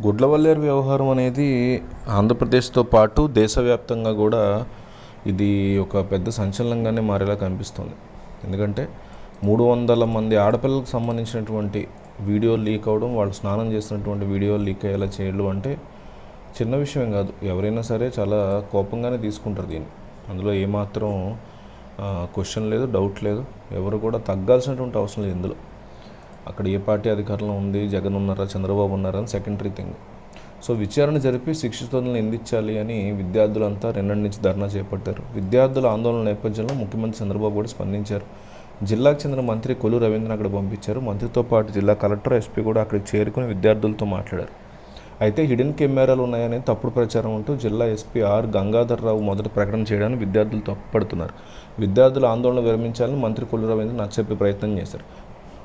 గుడ్లవల్లేరు వ్యవహారం అనేది ఆంధ్రప్రదేశ్తో పాటు దేశవ్యాప్తంగా కూడా ఇది ఒక పెద్ద సంచలనంగానే మారేలా కనిపిస్తుంది. ఎందుకంటే 300 మంది ఆడపిల్లలకు సంబంధించినటువంటి వీడియోలు లీక్ అవ్వడం, వాళ్ళు స్నానం చేస్తున్నటువంటి వీడియోలు లీక్ అయ్యేలా చేయడం అంటే చిన్న విషయం కాదు. ఎవరైనా సరే చాలా కోపంగానే తీసుకుంటారు దీన్ని. అందులో ఏమాత్రం క్వశ్చన్ లేదు, డౌట్ లేదు. ఎవరు కూడా తగ్గాల్సినటువంటి అవసరం లేదు ఇందులో. అక్కడ ఏ పార్టీ అధికారంలో ఉంది, జగన్ ఉన్నారా, చంద్రబాబు ఉన్నారా అని సెకండరీ థింగ్. సో విచారణ జరిపి శిక్షితులను ఎందించాలి అని విద్యార్థులంతా నిన్నటి నుంచి ధర్నా చేపట్టారు. విద్యార్థుల ఆందోళన నేపథ్యంలో ముఖ్యమంత్రి చంద్రబాబు కూడా స్పందించారు. జిల్లాకు చెందిన మంత్రి కొల్లు రవీంద్రని అక్కడ పంపించారు. మంత్రితో పాటు జిల్లా కలెక్టర్, ఎస్పీ కూడా అక్కడికి చేరుకుని విద్యార్థులతో మాట్లాడారు. అయితే హిడెన్ కెమెరాలు ఉన్నాయని తప్పుడు ప్రచారం అంటూ జిల్లా ఎస్పీ ఆర్ గంగాధర్రావు మొదట ప్రకటన చేయడానికి విద్యార్థులు తప్పుపడుతున్నారు. విద్యార్థుల ఆందోళన విరమించాలని మంత్రి కొల్లు రవీంద్ర నచ్చచెప్పే ప్రయత్నం చేశారు.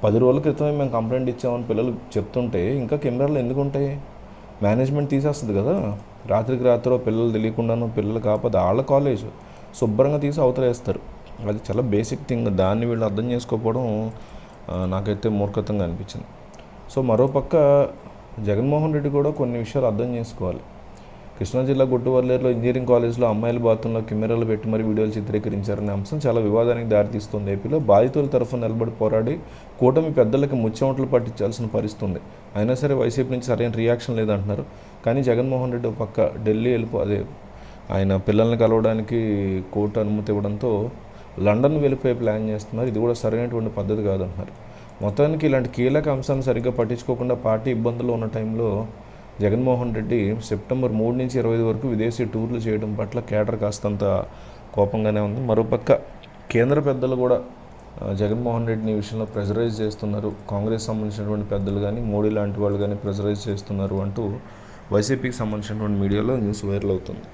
10 రోజుల క్రితమే మేము కంప్లైంట్ ఇచ్చామని పిల్లలు చెప్తుంటే ఇంకా కెమెరాలు ఎందుకు ఉంటాయి? మేనేజ్మెంట్ తీసేస్తుంది కదా. రాత్రికి రాత్రో పిల్లలు తెలియకుండానో, పిల్లలకు ఆపద వాళ్ళ కాలేజ్ శుభ్రంగా తీసి అవతలేస్తారు. అది చాలా బేసిక్ థింగ్. దాన్ని వీళ్ళు అర్థం చేసుకోకపోవడం నాకైతే మూర్ఖతంగా అనిపించింది. సో మరోపక్క జగన్మోహన్ రెడ్డి కూడా కొన్ని విషయాలు అర్థం చేసుకోవాలి. కృష్ణా జిల్లా గుడ్లవల్లేరులో ఇంజనీరింగ్ కాలేజ్లో అమ్మాయిల బాత్రూంలో కెమెరాలు పెట్టి మరీ వీడియోలు చిత్రీకరించారనే అంశం చాలా వివాదానికి దారితీస్తుంది. ఏపీలో బాధితుల తరఫున నిలబడి పోరాడి కూటమి పెద్దలకి ముచ్చెమటలు పట్టించాల్సిన పరిస్థితుంది. అయినా సరే వైసీపీ నుంచి సరైన రియాక్షన్ లేదంటున్నారు. కానీ జగన్మోహన్ రెడ్డి పక్క ఢిల్లీ ఆయన పిల్లల్ని కలవడానికి కోర్టు అనుమతి ఇవ్వడంతో లండన్ వెళ్ళిపోయే ప్లాన్ చేస్తున్నారు. ఇది కూడా సరైనటువంటి పద్ధతి కాదంటున్నారు. మొత్తానికి ఇలాంటి కీలక అంశాన్ని సరిగ్గా పట్టించుకోకుండా పార్టీ ఇబ్బందుల్లో ఉన్న టైంలో జగన్మోహన్ రెడ్డి సెప్టెంబర్ 3 నుంచి 25 వరకు విదేశీ టూర్లు చేయడం పట్ల కేడర్ కాస్తంత కోపంగానే ఉంది. మరోపక్క కేంద్ర పెద్దలు కూడా జగన్మోహన్ రెడ్డిని ఈ విషయంలో ప్రెజరైజ్ చేస్తున్నారు. కాంగ్రెస్ సంబంధించినటువంటి పెద్దలు కానీ, మోడీ లాంటి వాళ్ళు కానీ ప్రెజరైజ్ చేస్తున్నారు అంటూ వైసీపీకి సంబంధించినటువంటి మీడియాలో న్యూస్ వైరల్ అవుతుంది.